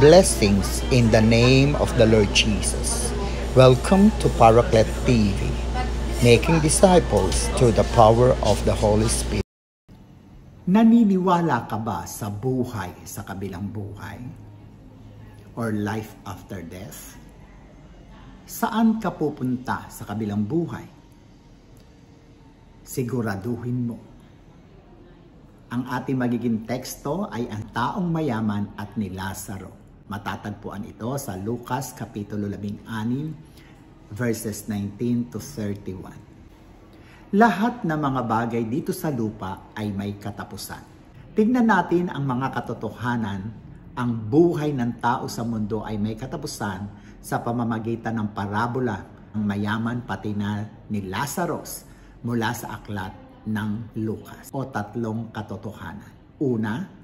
Blessings in the name of the Lord Jesus. Welcome to Paraclet TV, making disciples through the power of the Holy Spirit. Naniniwala ka ba sa buhay sa kabilang buhay? Or life after death? Saan ka pupunta sa kabilang buhay? Siguraduhin mo. Ang ating magiging teksto ay ang taong mayaman at ni Lazaro. Matatagpuan ito sa Lucas Kapitulo 16, verses 19 to 31. Lahat ng mga bagay dito sa lupa ay may katapusan. Tingnan natin ang mga katotohanan. Ang buhay ng tao sa mundo ay may katapusan sa pamamagitan ng parabola ng mayaman pati na ni Lazarus mula sa aklat ng Lucas o tatlong katotohanan. Una,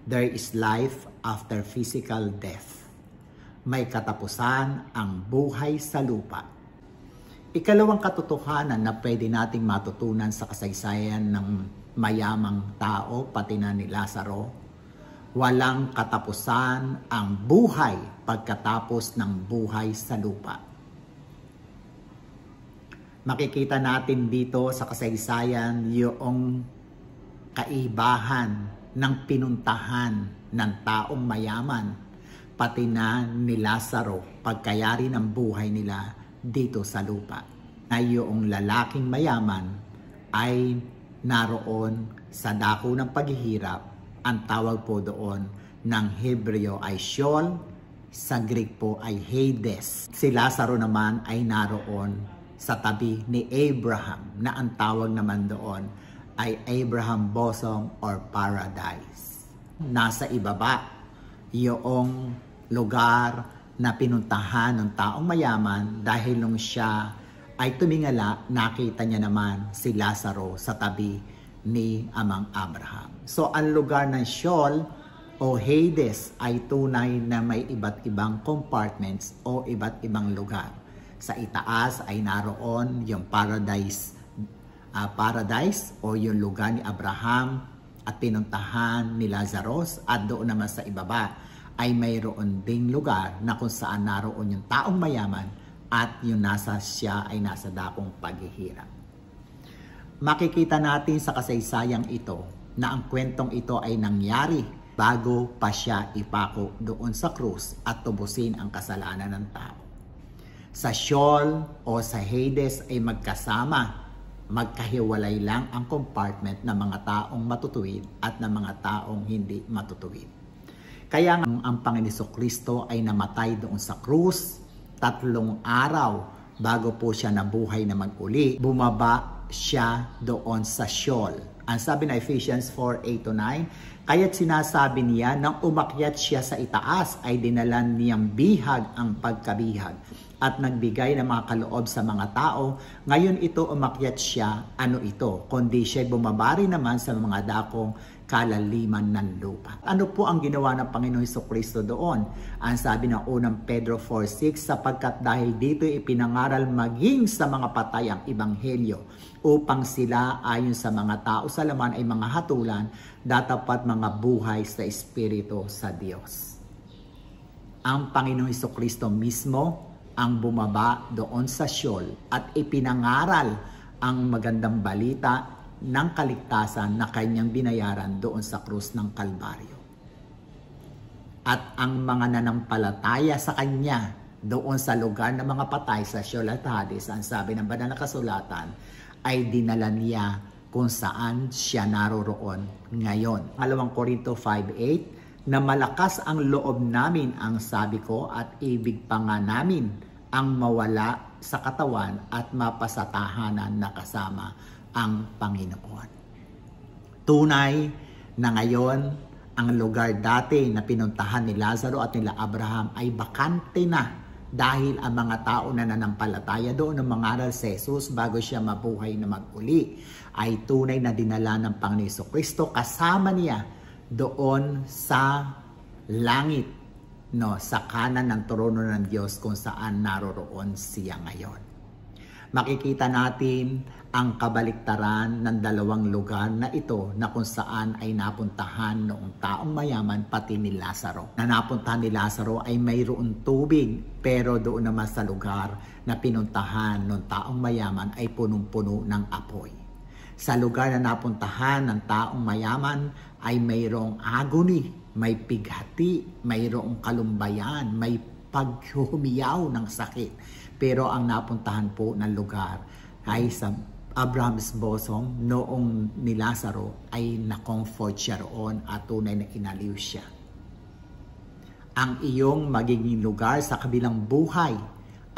there is life after physical death. May katapusan ang buhay sa lupa. Ikalawang katotohanan na pwede nating matutunan sa kasaysayan ng mayamang tao pati na ni Lazaro, walang katapusan ang buhay pagkatapos ng buhay sa lupa. Makikita natin dito sa kasaysayan yung kaibahan ng pinuntahan ng taong mayaman pati na ni Lazaro pagkayari ng buhay nila dito sa lupa. Na yung lalaking mayaman ay naroon sa dako ng paghihirap. Ang tawag po doon ng Hebreo ay Sheol, sa Greek po ay Hades. Si Lazaro naman ay naroon sa tabi ni Abraham na ang tawag naman doon ay Abraham bosom or paradise. Nasa ibaba yung lugar na pinuntahan ng taong mayaman dahil nung siya ay tumingala, nakita niya naman si Lazaro sa tabi ni Amang Abraham. So ang lugar ng Sheol o Hades ay tunay na may iba't ibang compartments o iba't ibang lugar. Sa itaas ay naroon yung paradise o yung lugar ni Abraham at pinuntahan ni Lazarus, at doon naman sa ibaba ay mayroon ding lugar na kung saan naroon yung taong mayaman at yung siya ay nasa dakong paghihirap. Makikita natin sa kasaysayang ito na ang kwentong ito ay nangyari bago pa siya ipako doon sa krus at tubusin ang kasalanan ng tao. Sa Sheol o sa Hades ay magkahiwalay lang ang compartment ng mga taong matutuwid at ng mga taong hindi matutuwid. Kaya ang Panginoon Kristo ay namatay doon sa krus, 3 araw bago po siya nabuhay na mag-uli. Bumaba siya doon sa Sheol. Ang sabi na Ephesians 4:8-9, kaya't sinasabi niya nang umakyat siya sa itaas ay dinalan niyang bihag ang pagkabihag at nagbigay ng mga kaloob sa mga tao. Ngayon ito umakyat siya, ano ito? Kundi siya bumabari naman sa mga dakong kalaliman ng lupa. Ano po ang ginawa ng Panginoong Jesucristo doon? Ang sabi ng unang Pedro 4:6, sapagkat dahil dito ipinangaral maging sa mga patay ang ebanghelyo, upang sila ayon sa mga tao sa laman ay mga hatulan, datapat mga buhay sa Espiritu sa Diyos. Ang Panginoong Jesucristo mismo ang bumaba doon sa Sheol at ipinangaral ang magandang balita ng kaligtasan na kanyang binayaran doon sa krus ng Kalbaryo. At ang mga nanampalataya sa kanya doon sa lugar ng mga patay sa Sheol at Hades, ang sabi ng banal na kasulatan, ay dinala niya kung saan siya naroroon ngayon. 2 Corinto 5:8, na malakas ang loob namin ang sabi ko at ibig pa nga namin ang mawala sa katawan at mapasatahanan na kasama ang Panginoon. Tunay na ngayon ang lugar dati na pinuntahan ni Lazaro at nila Abraham ay bakante na dahil ang mga tao na nanampalataya doon ng mangaral si Jesus bago siya mabuhay na mag-uli ay tunay na dinala ng Panginoon Kristo kasama niya doon sa langit, sa kanan ng trono ng Diyos kung saan naroroon siya ngayon. Makikita natin ang kabaliktaran ng dalawang lugar na ito na kung saan ay napuntahan noong taong mayaman pati ni Lazaro. Na napuntahan ni Lazaro ay mayroon tubig, pero doon naman sa lugar na pinuntahan ng taong mayaman ay punong-puno ng apoy. Sa lugar na napuntahan ng taong mayaman ay mayroong agony, may pighati, mayroong kalumbayan, may paghuhumiyaw ng sakit. Pero ang napuntahan po ng lugar ay sa Abraham's bosom, noong ni Lazaro ay na-comfort siya roon at tunay na inaliw siya. Ang iyong magiging lugar sa kabilang buhay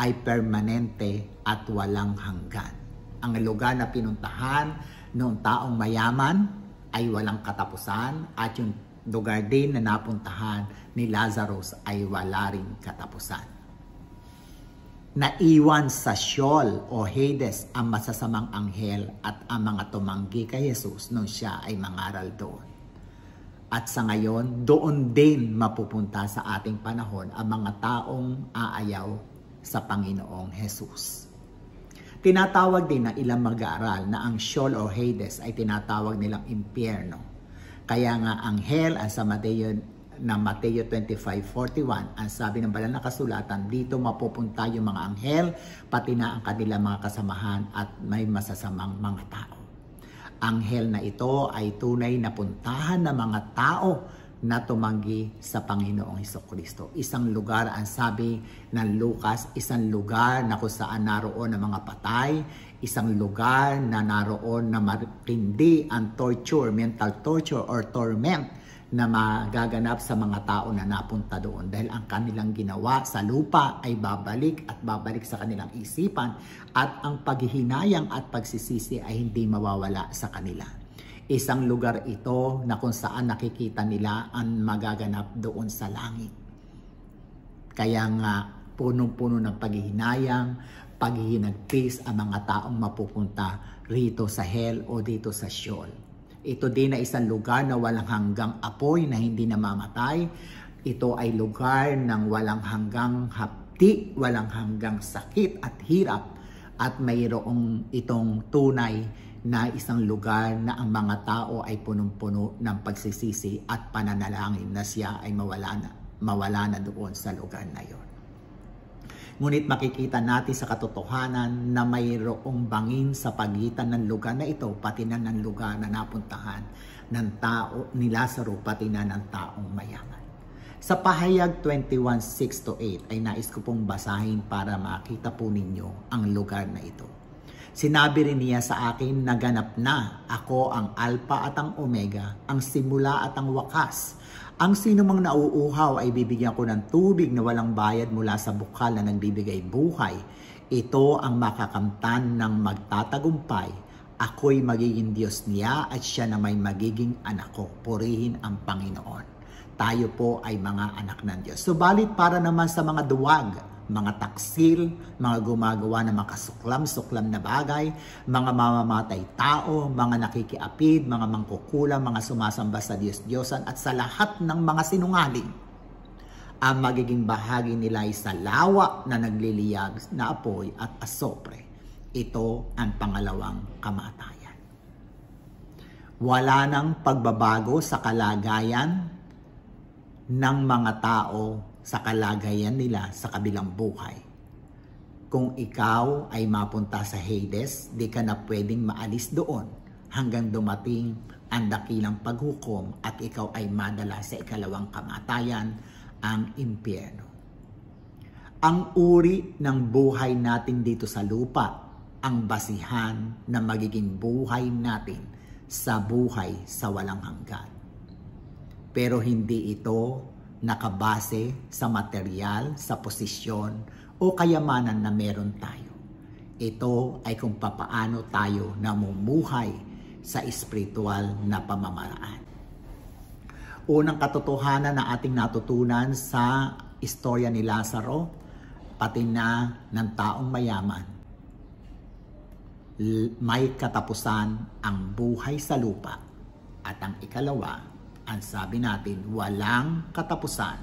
ay permanente at walang hanggan. Ang lugar na pinuntahan noong taong mayaman ay walang katapusan at yung lugar din na napuntahan ni Lazarus ay wala ring katapusan. Naiwan sa Sheol o Hades ang masasamang anghel at ang mga tumanggi kay Jesus nung siya ay mangaral doon. At sa ngayon, doon din mapupunta sa ating panahon ang mga taong aayaw sa Panginoong Jesus. Tinatawag din ng ilang mag-aaral na ang Sheol o Hades ay tinatawag nilang impyerno. Kaya nga anghel ang sa Mateo 25:41, ang sabi ng banal na kasulatan, dito mapupunta yung mga anghel, pati na ang kanilang mga kasamahan at may masasamang mga tao. Anghel na ito ay tunay na puntahan ng mga tao na tumanggi sa Panginoong Hesukristo. Isang lugar, ang sabi ng Lucas, isang lugar na kung saan naroon ang mga patay, isang lugar na naroon na matindi ang torture, mental torture or torment na magaganap sa mga tao na napunta doon dahil ang kanilang ginawa sa lupa ay babalik at babalik sa kanilang isipan at ang paghihinayang at pagsisisi ay hindi mawawala sa kanila. Isang lugar ito na kung saan nakikita nila ang magaganap doon sa langit. Kaya nga punong-puno ng paghihinayang, paghihinagpis ang mga taong mapupunta rito sa hell o dito sa Sheol. Ito din ay isang lugar na walang hanggang apoy na hindi namamatay. Ito ay lugar ng walang hanggang hapti, walang hanggang sakit at hirap. At mayroong itong tunay na isang lugar na ang mga tao ay punong-puno ng pagsisisi at pananalangin na siya ay mawala na doon sa lugar na yon. Ngunit makikita natin sa katotohanan na mayroong bangin sa pagitan ng lugar na ito, pati na ng lugar na napuntahan ng tao ni Lazaro, pati na ng taong mayaman. Sa pahayag 21:6-8 ay nais ko pong basahin para makita po ninyo ang lugar na ito. Sinabi rin niya sa akin, naganap na, ako ang Alpha at ang Omega, ang simula at ang wakas. Ang sinumang nauuhaw ay bibigyan ko ng tubig na walang bayad mula sa bukal na nagbibigay buhay. Ito ang makakamtan ng magtatagumpay. Ako'y magiging Diyos niya at siya na may magiging anak ko. Purihin ang Panginoon. Tayo po ay mga anak ng Diyos. Subalit para naman sa mga duwag, mga taksil, mga gumagawa ng mga kasuklam-suklam na bagay, mga mamamatay tao, mga nakikiapid, mga mangkukulang, mga sumasamba sa Diyos-Diyosan at sa lahat ng mga sinungaling. Ang magiging bahagi nila ay sa lawa na nagliliyag na apoy at asopre. Ito ang pangalawang kamatayan. Wala nang pagbabago sa kalagayan ng mga tao sa kalagayan nila sa kabilang buhay. Kung ikaw ay mapunta sa Hades, di ka na pwedeng maalis doon hanggang dumating ang dakilang paghukom at ikaw ay madala sa ikalawang kamatayan, ang impyerno. Ang uri ng buhay natin dito sa lupa, ang basihan na magiging buhay natin sa buhay sa walang hanggan. Pero hindi ito nakabase sa material, sa posisyon o kayamanan na meron tayo. Ito ay kung papaano tayo namumuhay sa espiritual na pamamaraan. Unang katotohanan na ating natutunan sa istorya ni Lazaro, pati na ng taong mayaman, may katapusan ang buhay sa lupa. At ang ikalawa, ang sabi natin, walang katapusan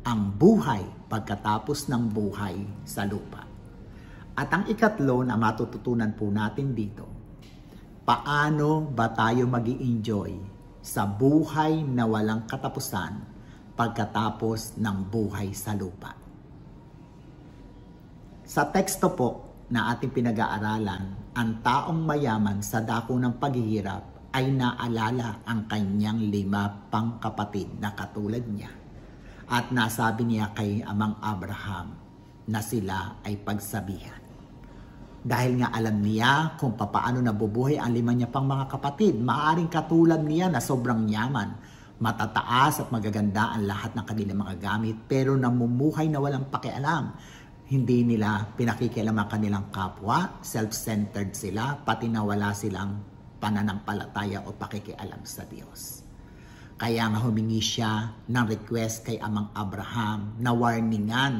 ang buhay pagkatapos ng buhay sa lupa. At ang ikatlo na matututunan po natin dito, paano ba tayo mag-i-enjoy sa buhay na walang katapusan pagkatapos ng buhay sa lupa? Sa teksto po na ating pinag-aaralan, ang taong mayaman sa dako ng paghihirap ay naalala ang kanyang 5 pang kapatid na katulad niya. At nasabi niya kay Amang Abraham na sila ay pagsabihan. Dahil nga alam niya kung papaano nabubuhay ang 5 niya pang mga kapatid, maaaring katulad niya na sobrang yaman, matataas at magaganda ang lahat ng kanilang mga gamit, pero namumuhay na walang pakialam. Hindi nila pinakikialam ang kanilang kapwa, self-centered sila, pati na wala silang pananampalataya o pakikialam sa Diyos. Kaya nga humingi siya ng request kay Amang Abraham na warningan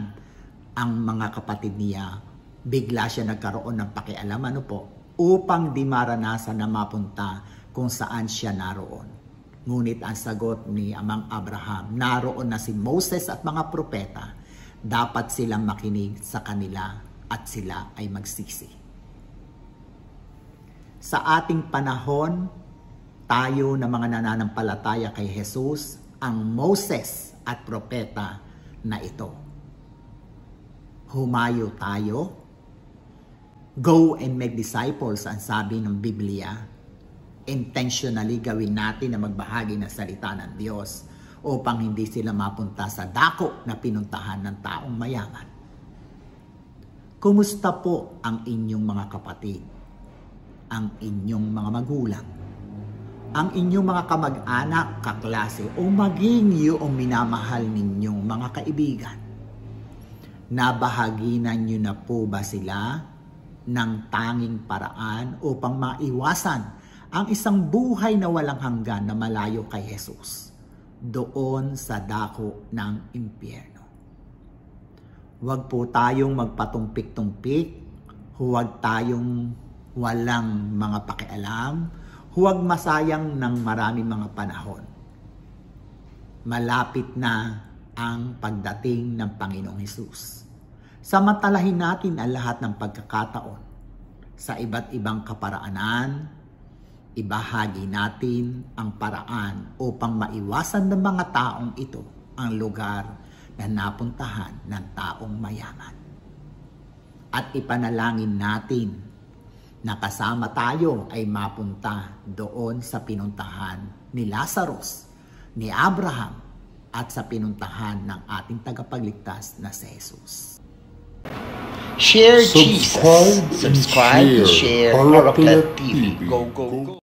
ang mga kapatid niya. Bigla siya nagkaroon ng pakialam upang di maranasan na mapunta kung saan siya naroon. Ngunit ang sagot ni Amang Abraham, naroon na si Moses at mga propeta, dapat silang makinig sa kanila at sila ay magsisi. Sa ating panahon, tayo na mga nananampalataya kay Jesus, ang Moses at propeta na ito. Humayo tayo. Go and make disciples, ang sabi ng Biblia. Intentionally gawin natin na magbahagi ng salita ng Diyos upang hindi sila mapunta sa dako na pinuntahan ng taong mayaman. Kumusta po ang inyong mga kapatid? Ang inyong mga magulang? Ang inyong mga kamag-anak, kaklase, o maging yung minamahal ninyong mga kaibigan? Nabahaginan nyo na po ba sila ng tanging paraan upang maiwasan ang isang buhay na walang hanggan na malayo kay Jesus doon sa dako ng impyerno? Huwag po tayong magpatumpik-tumpik, huwag tayong walang mga pakialam, huwag masayang ng maraming mga panahon. Malapit na ang pagdating ng Panginoong Hesus. Samantalahin natin ang lahat ng pagkakataon sa iba't ibang kaparaanan, ibahagi natin ang paraan upang maiwasan ng mga taong ito ang lugar na napuntahan ng taong mayaman. At ipanalangin natin na kasama tayo ay mapunta doon sa pinuntahan ni Lazarus, ni Abraham, at sa pinuntahan ng ating tagapagligtas na si Jesus. Share Jesus. Subscribe, share. Oropleth TV. Go, go, go.